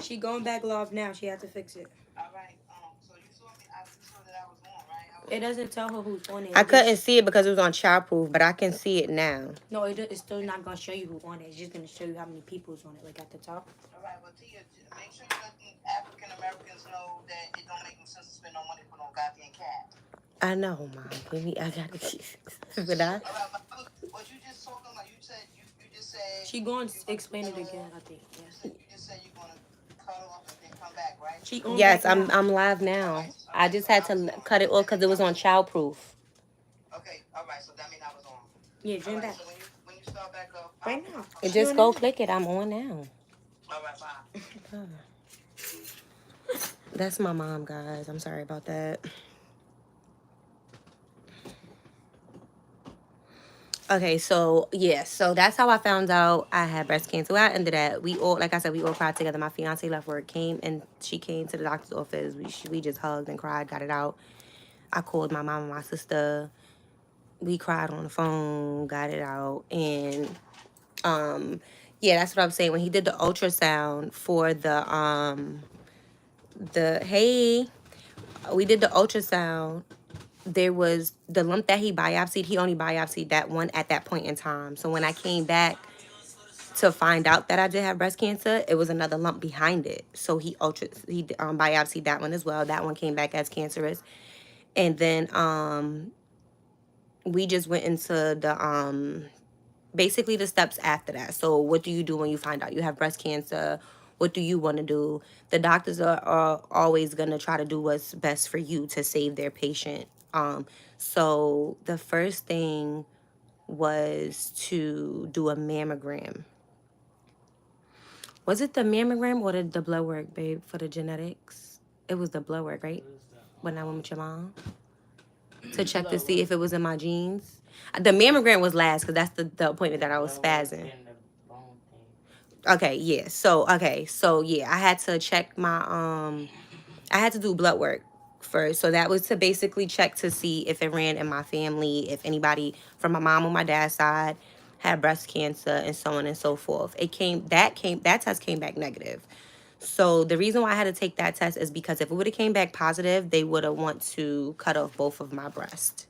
She going back live now. She had to fix it. All right. So you saw me. You saw that I was on, right? It doesn't tell her who's on it. I couldn't see it because it was on childproof, but I can see it now. No, it's still not gonna show you who on it. It's just gonna show you how many people's on it, like at the top. All right. Well, Tia, make sure you let the African Americans know that it don't make no sense to spend no money for no goddamn cat. I know, Mom. I gotta but I. All right. But what you just talking about? You just said. She going to explain it again. I think. Yeah. You just said you're gonna cut off and then come back, right? She on Yes, back now. I'm live now. I just had to cut it off because it was on childproof. Okay. All right. So that means I was on. Yeah, All join right. back So when you start back up, right now. And She just on go it now. click it. I'm on now. All right. Bye. That's my mom, guys. I'm sorry about that. Okay, so yeah, so that's how I found out I had breast cancer. Well, after that, we all, like I said, we all cried together. My fiance left work, came, and she came to the doctor's office. We just hugged and cried, got it out. I called my mom and my sister. We cried on the phone, got it out, and yeah, that's what I'm saying. When he did the ultrasound for the hey, we did the ultrasound. There was the lump that he biopsied. He only biopsied that one at that point in time. So when I came back to find out that I did have breast cancer, it was another lump behind it. So he biopsied that one as well. That one came back as cancerous, and then we just went into the basically the steps after that. So what do you do when you find out you have breast cancer? What do you want to do? The doctors are always going to try to do what's best for you to save their patient. So the first thing was to do a mammogram. Was it the mammogram or the blood work, babe, for the genetics? It was the blood work, right? When I went with your mom to check to see if it was in my genes. The mammogram was last because that's the appointment that I was spazzing. Okay, so yeah, I had to check my I had to do blood work first. So that was to basically check to see if it ran in my family, if anybody from my mom or my dad's side had breast cancer and so on and so forth. That test came back negative. So the reason why I had to take that test is because if it would have came back positive, they would have want to cut off both of my breasts.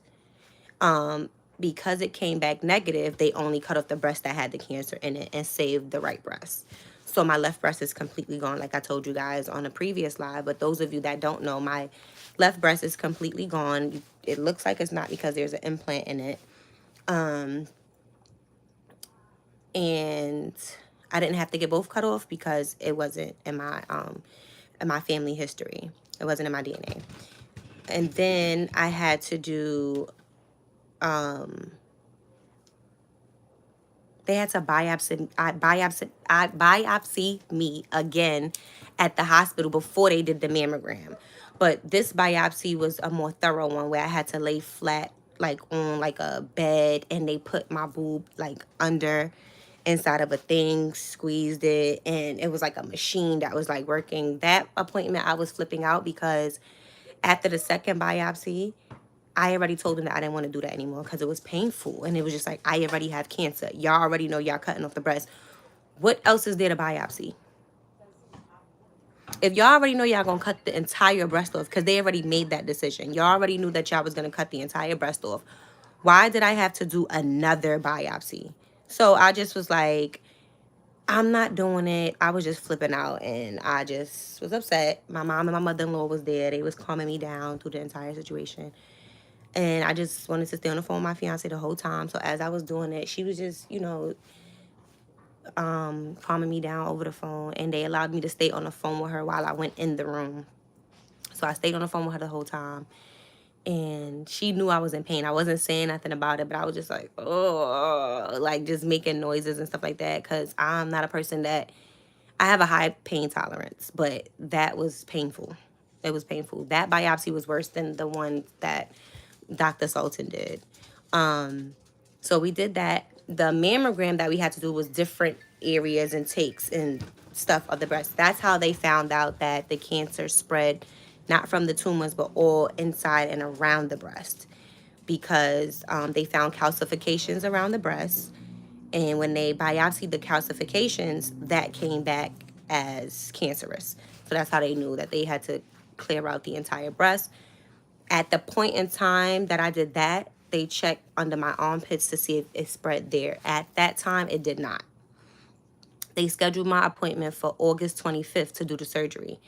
Because it came back negative, they only cut off the breast that had the cancer in it and saved the right breast. So my left breast is completely gone, like I told you guys on a previous live. But those of you that don't know, my left breast is completely gone. It looks like it's not because there's an implant in it. And I didn't have to get both cut off because it wasn't in my family history. It wasn't in my DNA. And then I had to do they had to biopsy me again at the hospital before they did the mammogram. But this biopsy was a more thorough one where I had to lay flat like on like a bed, and they put my boob like under inside of a thing, squeezed it, and it was like a machine that was like working. That appointment I was flipping out because after the second biopsy, I already told them that I didn't want to do that anymore because it was painful. And it was just like, I already have cancer. Y'all already know y'all cutting off the breast. What else is there to biopsy? If y'all already know y'all going to cut the entire breast off, because they already made that decision. Y'all already knew that y'all was going to cut the entire breast off. Why did I have to do another biopsy? So I just was like, I'm not doing it. I was just flipping out, and I just was upset. My mom and my mother-in-law was there. They was calming me down through the entire situation. And I just wanted to stay on the phone with my fiance the whole time. So as I was doing it, she was just, calming me down over the phone. And they allowed me to stay on the phone with her while I went in the room. So I stayed on the phone with her the whole time. And she knew I was in pain. I wasn't saying nothing about it, but I was just like, oh, like just making noises and stuff like that. Because I'm not a person that, I have a high pain tolerance. But that was painful. It was painful. That biopsy was worse than the one that Dr. Sultan did. So we did that. The mammogram that we had to do was different areas and takes and stuff of the breast. That's how they found out that the cancer spread not from the tumors, but all inside and around the breast, because they found calcifications around the breast. And when they biopsied the calcifications, that came back as cancerous. So that's how they knew that they had to clear out the entire breast. At the point in time that I did that, they checked under my armpits to see if it spread there. At that time, it did not. They scheduled my appointment for August 25th to do the surgery.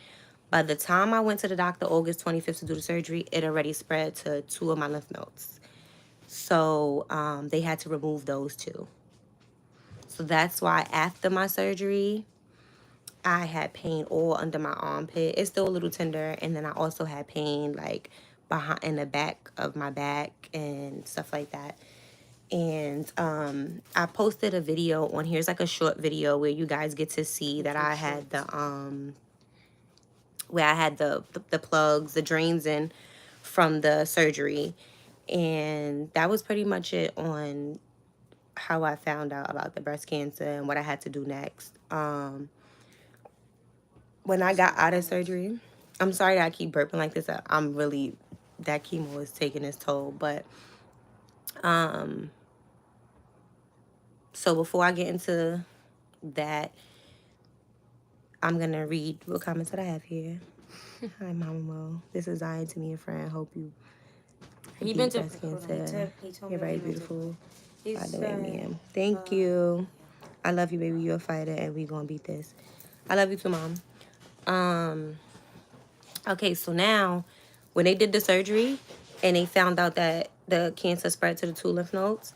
By the time I went to the doctor August 25th to do the surgery, it already spread to 2 of my lymph nodes. So they had to remove those 2. So that's why after my surgery, I had pain all under my armpit. It's still a little tender. And then I also had pain like behind in the back of my back and stuff like that. And I posted a video on here. It's like a short video where you guys get to see that I had the where I had the plugs, the drains in from the surgery. And that was pretty much it on how I found out about the breast cancer and what I had to do next. When I got out of surgery, I'm sorry that I keep burping like this. I'm really, that chemo is taking its toll. But so before I get into that, I'm going to read what comments that I have here. Hi, Mama Mo. This is Zion to me, a friend. Hope you He beat been to breast cancer. he told me You're very he went to- beautiful. He By the said, way, ma'am. Thank you. I love you, baby. You're a fighter, and we gonna beat this. I love you too, Mom. Okay, so now, when they did the surgery, and they found out that the cancer spread to the 2 lymph nodes,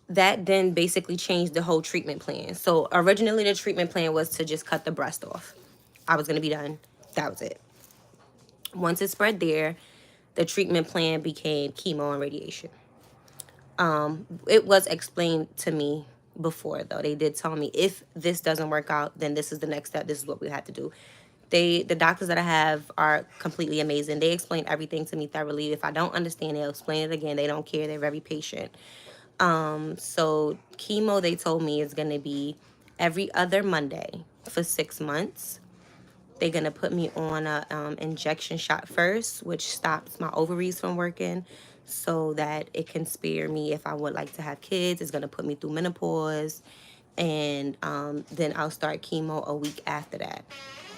that then basically changed the whole treatment plan. So originally, the treatment plan was to just cut the breast off. I was gonna be done. That was it. Once it spread there, the treatment plan became chemo and radiation. It was explained to me before, though. They did tell me if this doesn't work out, then this is the next step. This is what we have to do. The doctors that I have are completely amazing. They explain everything to me thoroughly. If I don't understand, they'll explain it again. They don't care. They're very patient. So chemo, they told me, is going to be every other Monday for 6 months. They're going to put me on a injection shot first, which stops my ovaries from working so that it can spare me if I would like to have kids. It's going to put me through menopause. And then I'll start chemo a week after that.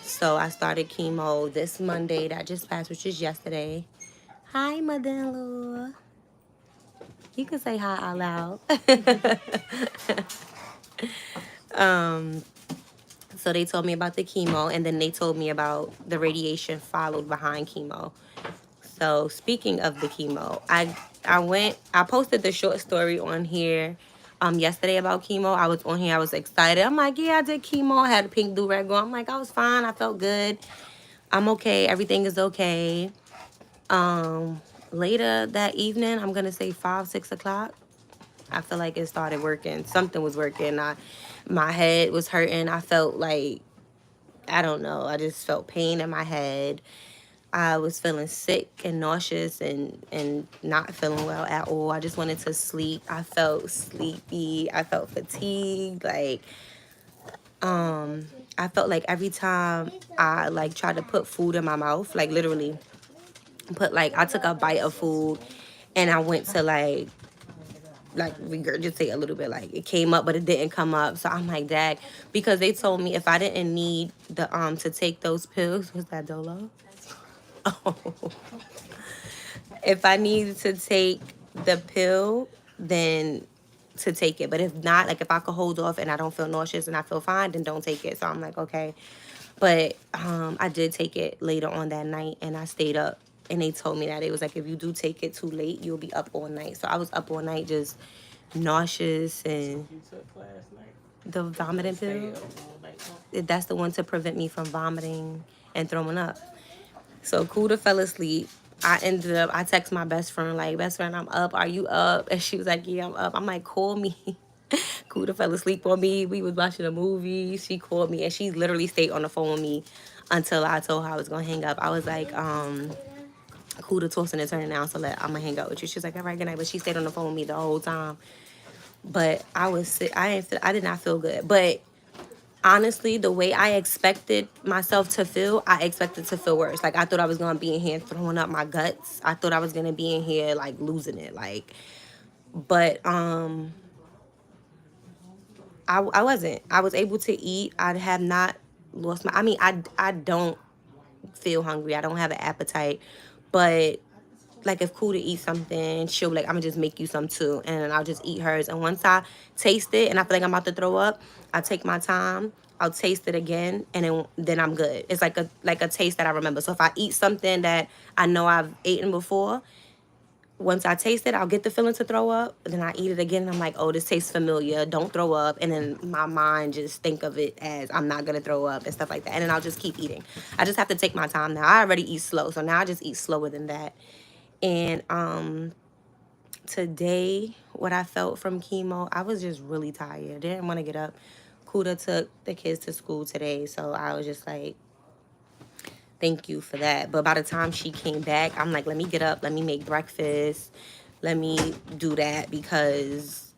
So I started chemo this Monday that just passed, which is yesterday. Hi, mother-in-law. You can say hi out loud. So they told me about the chemo, and then they told me about the radiation followed behind chemo. So speaking of the chemo, I posted the short story on here yesterday about chemo. I was on here, I was excited. I'm like, yeah, I did chemo. I had a pink do-rag on. I'm like, I was fine. I felt good. I'm okay. Everything is okay. Later that evening, I'm gonna say 5, 6 o'clock, I feel like it started working. Something was working. My head was hurting. I felt like, I don't know, I just felt pain in my head. I was feeling sick and nauseous and not feeling well at all. I just wanted to sleep. I felt sleepy. I felt fatigued. Like, I felt like every time I like tried to put food in my mouth, like literally I took a bite of food and I went to like regurgitate a little bit, like it came up but it didn't come up. So I'm like, Dad, because they told me if I didn't need the to take those pills, was that Dolo? Oh. If I needed to take the pill, then to take it. But if not, like if I could hold off and I don't feel nauseous and I feel fine, then don't take it. So I'm like, okay. But I did take it later on that night and I stayed up. And they told me that it was like, if you do take it too late, you'll be up all night. So I was up all night just nauseous and You took last night? the vomiting pill. That's the one to prevent me from vomiting and throwing up. So Kuda fell asleep. I text my best friend, like, best friend, I'm up. Are you up? And she was like, yeah, I'm up. I'm like, call me. Kuda fell asleep on me. We was watching a movie. She called me and she literally stayed on the phone with me until I told her I was going to hang up. I was like, Kuda tossing and turning down, so I'm going to hang out with you. She was like, all right, good night. But she stayed on the phone with me the whole time. But I was sick. I did not feel good. But honestly, the way I expected myself to feel, I expected to feel worse. Like, I thought I was going to be in here throwing up my guts. I thought I was going to be in here, like, losing it. Like, but, I wasn't. I was able to eat. I have not lost my. I mean, I don't feel hungry. I don't have an appetite, but like if Kuda eats something, she'll be like, I'm gonna just make you some too, and then I'll just eat hers. And once I taste it and I feel like I'm about to throw up, I take my time. I'll taste it again, and then I'm good. It's like a taste that I remember. So if I eat something that I know I've eaten before, once I taste it, I'll get the feeling to throw up. Then I eat it again, and I'm like, oh, this tastes familiar. Don't throw up. And then my mind just think of it as I'm not gonna throw up and stuff like that. And then I'll just keep eating. I just have to take my time now. I already eat slow, so now I just eat slower than that. And today, what I felt from chemo, I was just really tired. Didn't want to get up. Kuda took the kids to school today, so I was just like, thank you for that. But by the time she came back, I'm like, let me get up, let me make breakfast, let me do that because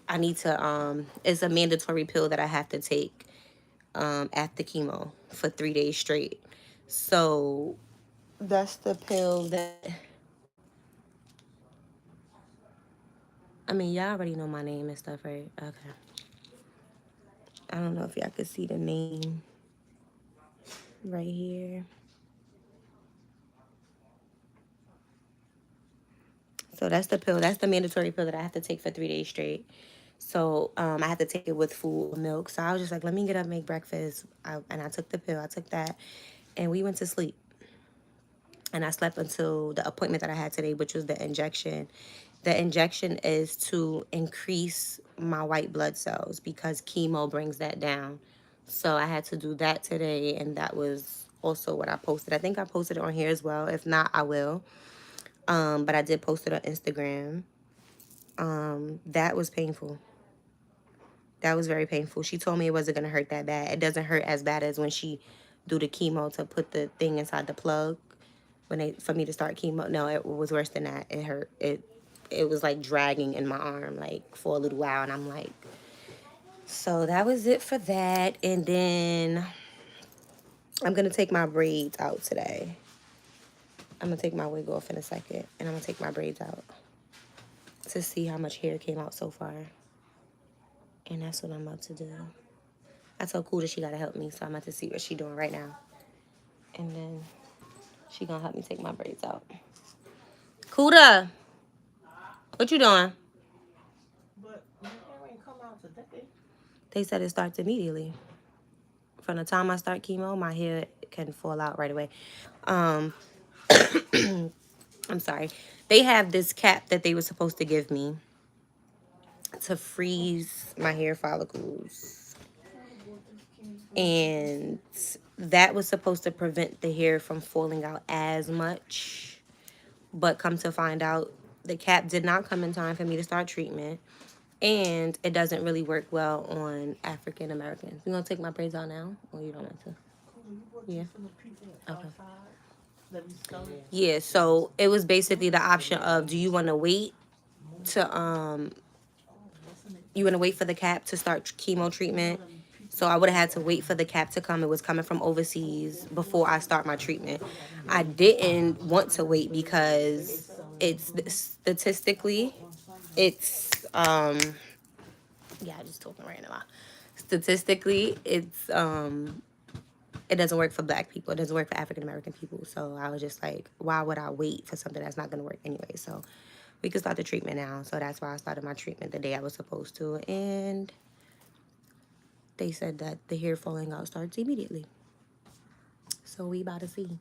I need to, it's a mandatory pill that I have to take after chemo for 3 days straight. So that's the pill that, I mean, y'all already know my name and stuff, right? Okay. I don't know if y'all can see the name right here. So that's the pill. That's the mandatory pill that I have to take for 3 days straight. So I have to take it with food or milk. So I was just like, let me get up, make breakfast. And I took the pill. I took that. And we went to sleep. And I slept until the appointment that I had today, which was the injection. The injection is to increase my white blood cells because chemo brings that down. So I had to do that today. And that was also what I posted. I think I posted it on here as well. If not, I will. But I did post it on Instagram. That was painful. That was very painful. She told me it wasn't gonna hurt that bad. It doesn't hurt as bad as when she do the chemo to put the thing inside the plug for me to start chemo. No, it was worse than that. It hurt. It was like dragging in my arm like for a little while, and I'm like, so that was it for that. And then I'm gonna take my braids out today. I'm gonna take my wig off in a second, and I'm gonna take my braids out to see how much hair came out so far. And that's what I'm about to do. I told Kuda she gotta help me, so I'm about to see what she doing right now. And then she gonna help me take my braids out. Kuda, what you doing? But my hair ain't come out today. They said it starts immediately. From the time I start chemo, my hair can fall out right away. Um, I'm sorry. They have this cap that they were supposed to give me to freeze my hair follicles. And that was supposed to prevent the hair from falling out as much. But come to find out, the cap did not come in time for me to start treatment. And it doesn't really work well on African Americans. You gonna take my braids out now? Or you don't want to? Yeah. Okay. Yeah, so it was basically the option of, do you want to wait to you want to wait for the cap to start chemo treatment? So I would have had to wait for the cap to come. It was coming from overseas before I start my treatment. I didn't want to wait because it's statistically, it's yeah, I just talking right now. Statistically, it doesn't work for black people. It doesn't work for African American people. So I was just like, why would I wait for something that's not going to work anyway? So we could start the treatment now. So that's why I started my treatment the day I was supposed to. And they said that the hair falling out starts immediately. So we about to see.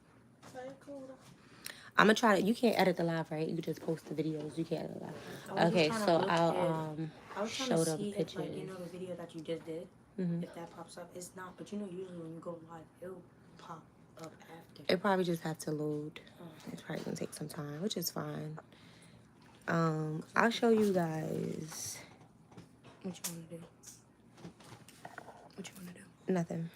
I'm going to try to, you can't edit the live, right? You just post the videos. You can't edit the live. Okay, so I'll show them pictures. If, like, you know, the video that you just did, if that pops up, it's not. But you know, usually when you go live, it'll pop up after. It probably just have to load. It's probably gonna take some time, which is fine. I'll show you guys. What you want to do? What you want to do? Nothing.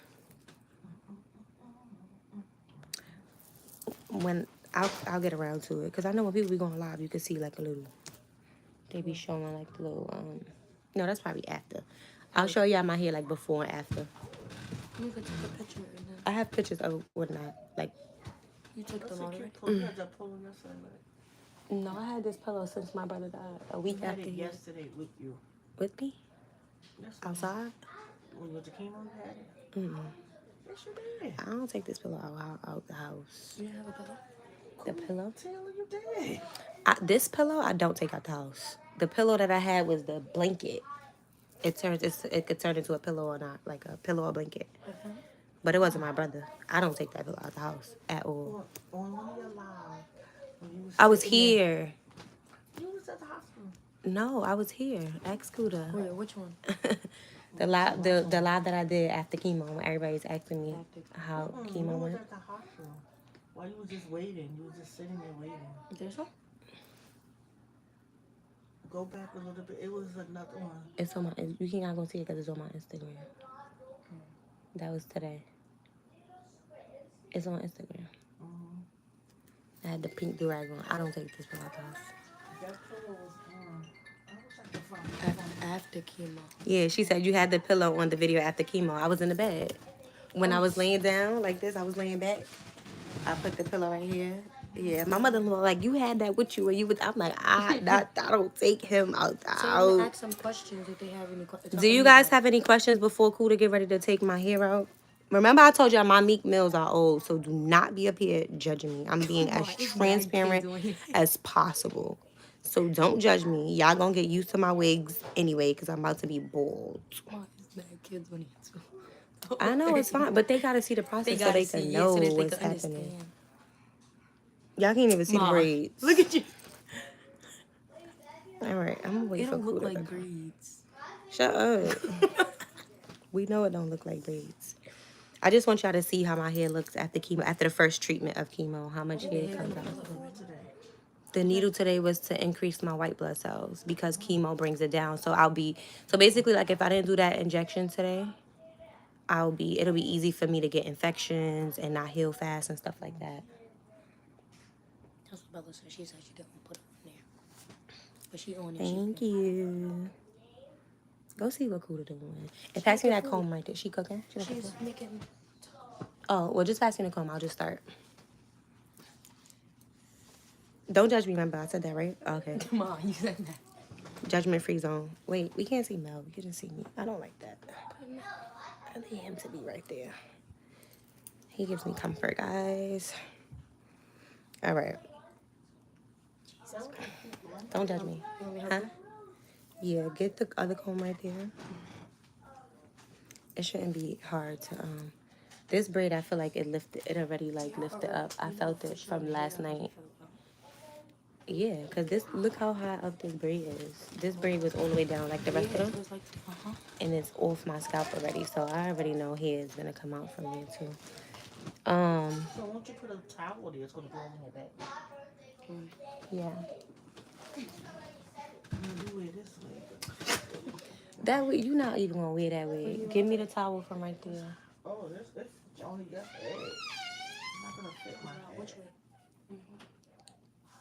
When I'll get around to it, because I know when people be going live, you can see like a little. They be showing like the little. No, that's probably after. I'll show y'all my hair like before and after. You could take a picture. I have pictures of whatnot. Like, you took them already. No, I had this pillow since my brother died. A week after. Yesterday with you. With me? outside. When you went to chemo, you had it? Mm-mm. Yes, you did. I don't take this pillow out the house. You didn't have a pillow? The pillow? Taylor, you did. This pillow I don't take out the house. The pillow that I had was the blanket. It could turn into a pillow or not, like a pillow or blanket. But it wasn't my brother. I don't take that pillow out the house at all. On one of your lives, when you I was sitting there- here. You was at the hospital. No, I was here. Ask Scooter. Wait, which one? the live that I did after chemo when everybody's asking me how You chemo was went. at the hospital. While you was just waiting. You was just sitting there waiting. There's one? Go back a little bit. It was another one. It's on my. You can't go see it because it's on my Instagram. That was today. It's on Instagram. I had the pink do-rag on. I don't take this pillow out the house. That pillow was on. I wish I could find it. After chemo. Yeah, she said you had the pillow on the video after chemo. I was in the bed. When I was laying down like this, I was laying back. I put the pillow right here. Yeah, my mother-in-law like, you had that with you, or you was. I'm like, I don't take him out the So I'm gonna house. ask some questions if they have any questions. Do you guys have any questions before Kuda get ready to take my hair out? Remember, I told y'all my Meek Mills are old, so do not be up here judging me. I'm being as transparent as possible. So don't judge me. Y'all gonna get used to my wigs anyway, because I'm about to be bald. Kids when he's I know it's fine, but they gotta see the process so they can know what's happening. understand. Y'all can't even see the Ma, braids. Look at you. All right, I'm gonna wait It for don't look Kuda. like braids. Shut up. We know it don't look like braids. I just want y'all to see how my hair looks after chemo, after the first treatment of chemo, how much hair comes out. The needle today was to increase my white blood cells because chemo brings it down. So basically, like if I didn't do that injection today, it'll be easy for me to get infections and not heal fast and stuff like that. That's what Bella said. She said she didn't put it in there. But she on it. Thank you. Go see what Kuda doing. And pass me that comb right there. She cooking? She's making. Oh, well, just pass me the comb. I'll just start. Don't judge me, remember. I said that, right? Okay. Ma, you said that. Judgment-free zone. Wait, we can't see Mel. We can see me. I don't like that. I need him to be right there. He gives me comfort, guys. All right. Don't judge me. Huh? Yeah, get the other comb right there. It shouldn't be hard to this braid, I feel like it already like lifted up. I felt it from last night. Yeah, because look how high up this braid is. This braid was all the way down like the rest of them. And it's off my scalp already. So I already know hair is going to come out from there too. So won't you put a towel there? It's going to go on your back. Yeah. You wear this way. That way, you're not even going to wear that way. Give me the towel from right there. Oh, that's only your head. I'm not going to fit my head. Which way?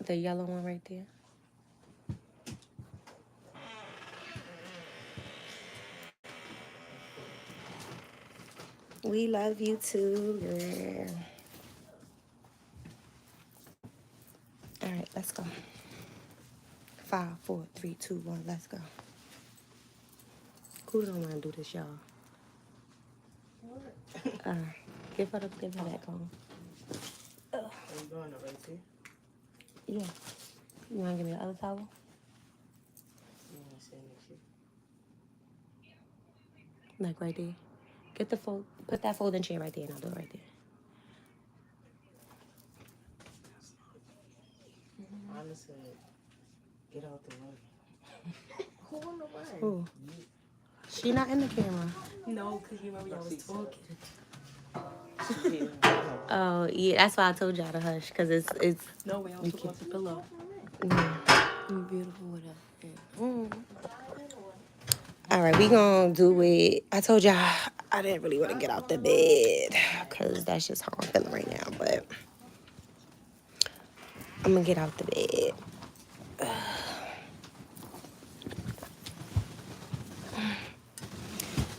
The yellow one right there. We love you too, girl. All right, let's go. 5, 4, 3, 2, 1, let's go. Who don't want to do this, y'all? Give her that comb. Are you going to right there? Yeah. You want to give me the other towel? Like right there. Get the fold. Put that folding chair right there, and I'll do it right there. Honestly, get out the way. Who in the way? Who? She not in the camera. No, because you remember y'all was talking. Oh, yeah. That's why I told y'all to hush, because it's... No, we also close the pillow. Yeah. You're beautiful with it. All right, we gonna do it. I told y'all I didn't really want to get out the bed because that's just how I'm feeling right now. But I'm gonna get out the bed.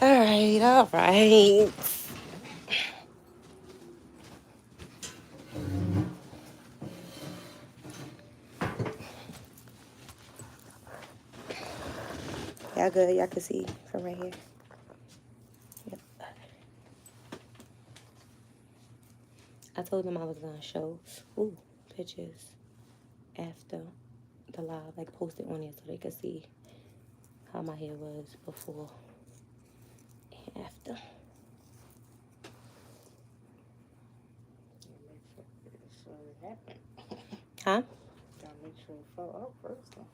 All right. Y'all that good? Y'all can see from right here. Yep. I told them I was gonna show pictures after the live, like post it on there so they could see how my hair was before and after. So it happened. Huh? Gotta make sure it fell out first. Though.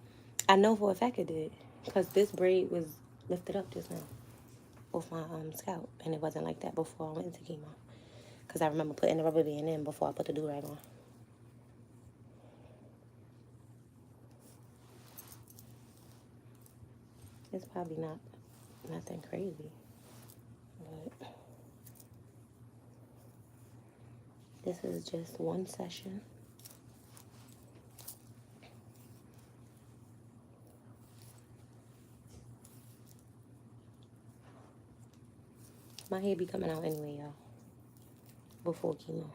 I know for a fact it did, because this braid was lifted up just now off my scalp, and it wasn't like that before I went into chemo. Because I remember putting the rubber band in before I put the do-rag on. It's probably not nothing crazy, but this is just one session. My hair be coming out anyway, y'all. Before chemo.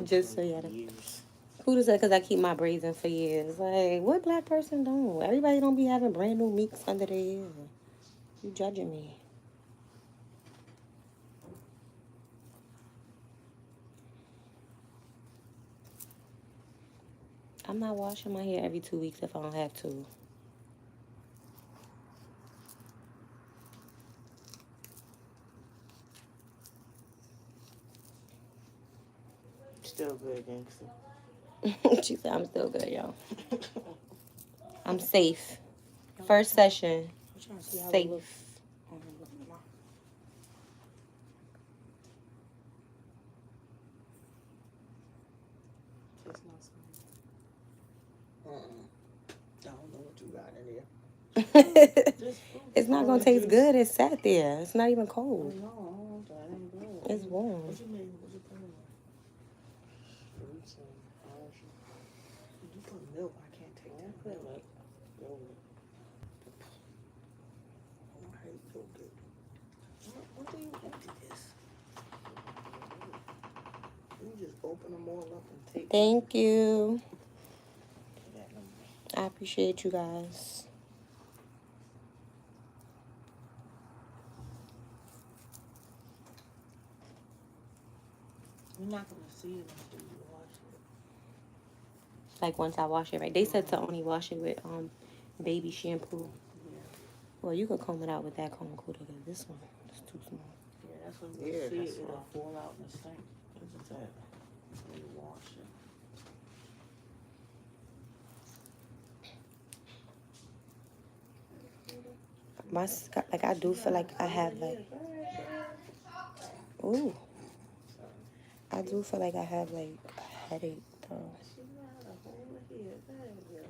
Just so y'all know. Who does that? Because I keep my braids in for years. Like, what black person don't? Everybody don't be having brand new meeks under their hair. You judging me. I'm not washing my hair every 2 weeks if I don't have to. Still good, gangster. She said, I'm still good, y'all. I'm safe. First session. I'm trying to see how it Safe. looks. Look at mine. Kiss my son. I don't know what you got in there. Just It's not going to taste good. It's sat there. It's not even cold. No, that ain't good. It's warm. What you mean? What you put in there? Fruits and orange. You put milk. I can't take that. Put like yogurt. I hate yogurt. What do you empty this? You just open them all up and take Thank you. that number. I appreciate you guys. You're not gonna see it until you wash it. Like, once I wash it, right? They said to only wash it with baby shampoo. Yeah. Well, you could comb it out with that comb cooler, because this one is too small. Yeah, that's what you see. It'll fall out in the sink. Look at that. When you wash it. My scalp, like, I do feel like I have, like, ooh. I do feel like I have, like, a headache, though. She got a hole here. There you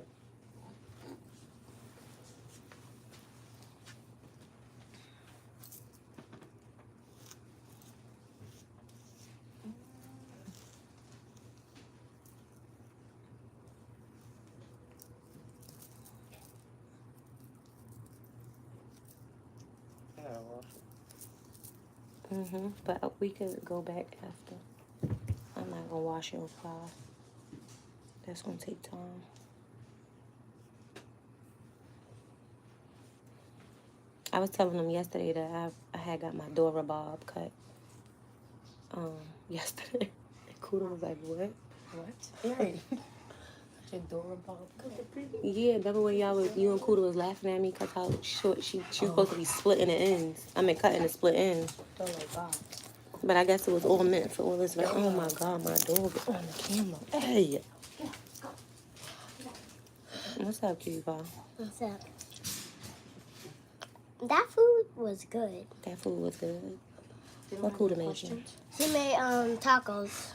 go. But we could go back after. I'm not gonna wash it with flour. That's gonna take time. I was telling them yesterday that I had got my Dora Bob cut. Yesterday. And Kuda was like, what? Right. Your Dora Bob cut. Yeah, remember when you and Kuda was laughing at me because how short she was supposed to be splitting the ends. I mean, cutting the split ends. They're like Bob. But I guess it was all meant for all this. Like, oh my God, my dog is on the camera. Hey. What's up, cutie pie? What's up? That food was good. That food was good. What Kuda made you? She made tacos.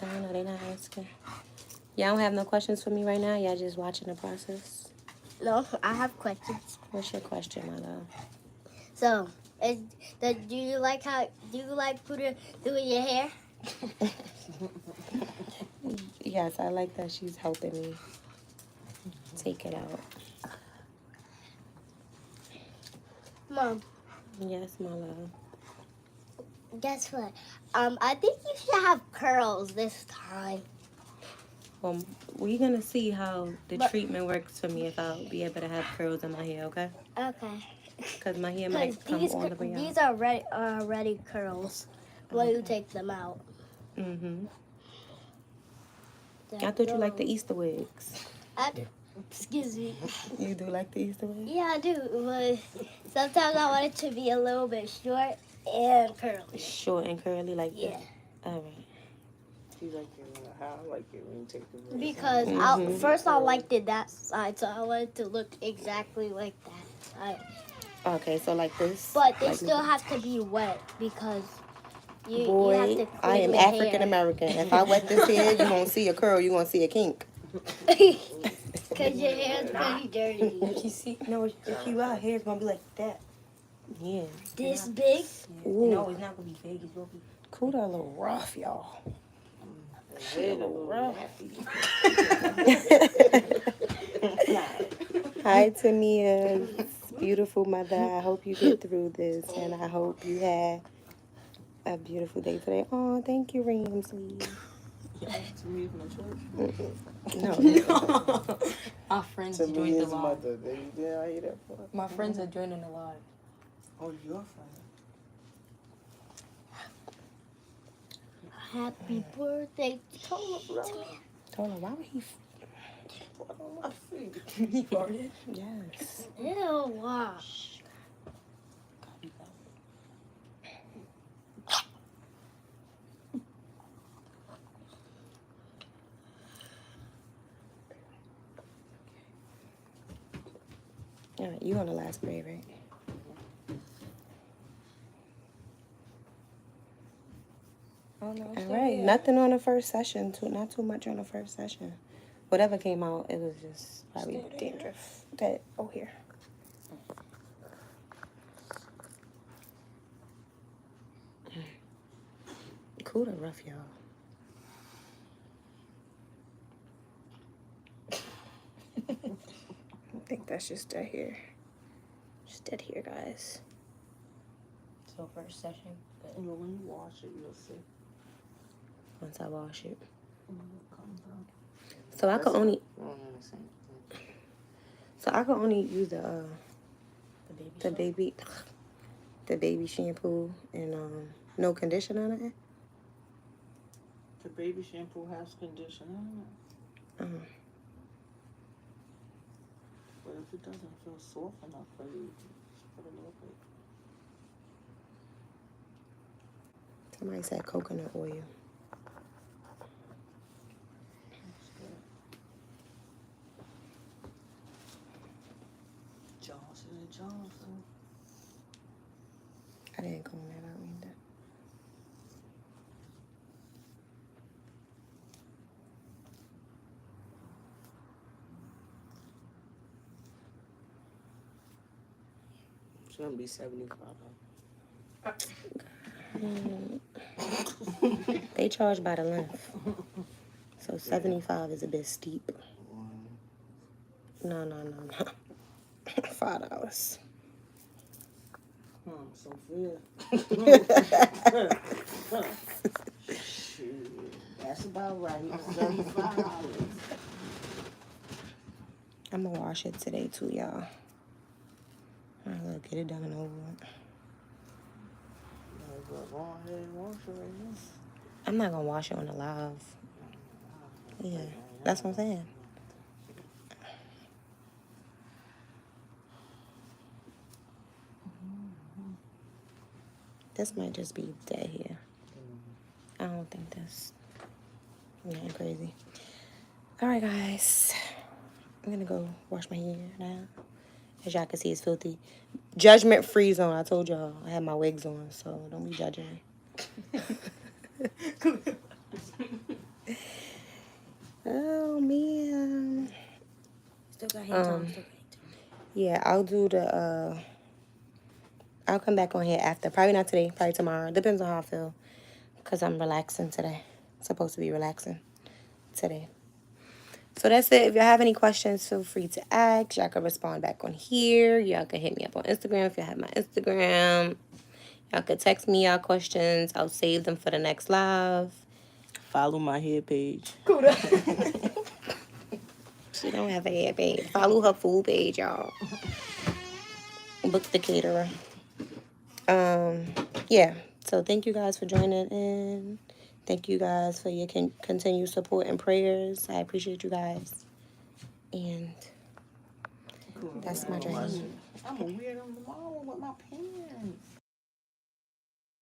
I don't know, they not asking. Y'all don't have no questions for me right now? Y'all just watching the process? No, I have questions. What's your question, my love? So, do you like Puda doing your hair? Yes, I like that she's helping me take it out. Mom, Yes, my love. guess what? I think you should have curls this time. Well, we're gonna see how the treatment works for me if I'll be able to have curls in my hair, okay? Okay. Because my hair Because might come all the way out. these are already curls when you take them out. Mm-hmm. I thought you liked the Easter wigs. I do. Excuse me. You do like the Easter wigs? Yeah, I do. But sometimes I want it to be a little bit short and curly. Short and curly like Yeah. that. All right. You like it how I like it when you take the red. Because first I liked it that side, so I wanted to look exactly like that side. Okay, so like this. But they like still have to be wet because you have Boy, to I am clean your African American. If I wet this hair, you won't see a curl, you gonna see a kink. Because your hair's pretty dirty. If you see, no, if you out, hair's gonna be like that. Yeah. This big? Ooh. No, it's not gonna be big. It's gonna be. Cool, that a little rough, y'all. Hi, Tamia. Beautiful mother. I hope you get through this, and I hope you have a beautiful day today. Oh, thank you, Ramsey. To me, from the church. No. Our friends To joined me, the his live. mother. Did I hear that part? My friends are joining the live. Oh, your friend. Happy birthday to me. Tola, why would he? What on my feet? He farted. Yes. Ew, wow. All right, you on the last spray, right? Oh, no, All right, nothing on the first session. Not too much on the first session. Whatever came out, it was just probably dandruff. That here. Cool to rough, y'all. I think that's just dead here. Just dead here, guys. So first session. Good. You know, when you wash it, you'll see. Once I wash it. When it comes out. So I could only. Oh, yeah, the same thing. So I could only use the The baby. the baby shampoo and no conditioner on it. The baby shampoo has conditioner in it. But if it doesn't feel soft enough for you, just put a little bit. Somebody said coconut oil. That's good. Johnson. I didn't comb that out either. It's gonna be $75. They charge by the length. So 75 is a bit steep. No. $5. Sophia. Shoot, that's about right. $75. I'm gonna wash it today too, y'all. I'm gonna get it done and over with. Go ahead and wash it right now. I'm not gonna wash it on the live. Yeah, that's what I'm saying. This might just be dead here. I don't think that's nothing crazy. All right, guys. I'm gonna go wash my hair now. As y'all can see, it's filthy. Judgment-free zone. I told y'all I had my wigs on, so don't be judging me. Oh, man. Still got hair time. Yeah, I'll do the, I'll come back on here after. Probably not today, probably tomorrow. Depends on how I feel. Because I'm relaxing today. Supposed to be relaxing today. So that's it. If y'all have any questions, feel free to ask. Y'all can respond back on here. Y'all can hit me up on Instagram if y'all have my Instagram. Y'all can text me y'all questions. I'll save them for the next live. Follow my hair page. She don't have a ad page. Follow her food page, y'all. Book the caterer. Yeah. So thank you guys for joining in. Thank you guys for your continued support and prayers. I appreciate you guys. And Cool. that's my dream. I'm a weirdo tomorrow with my parents.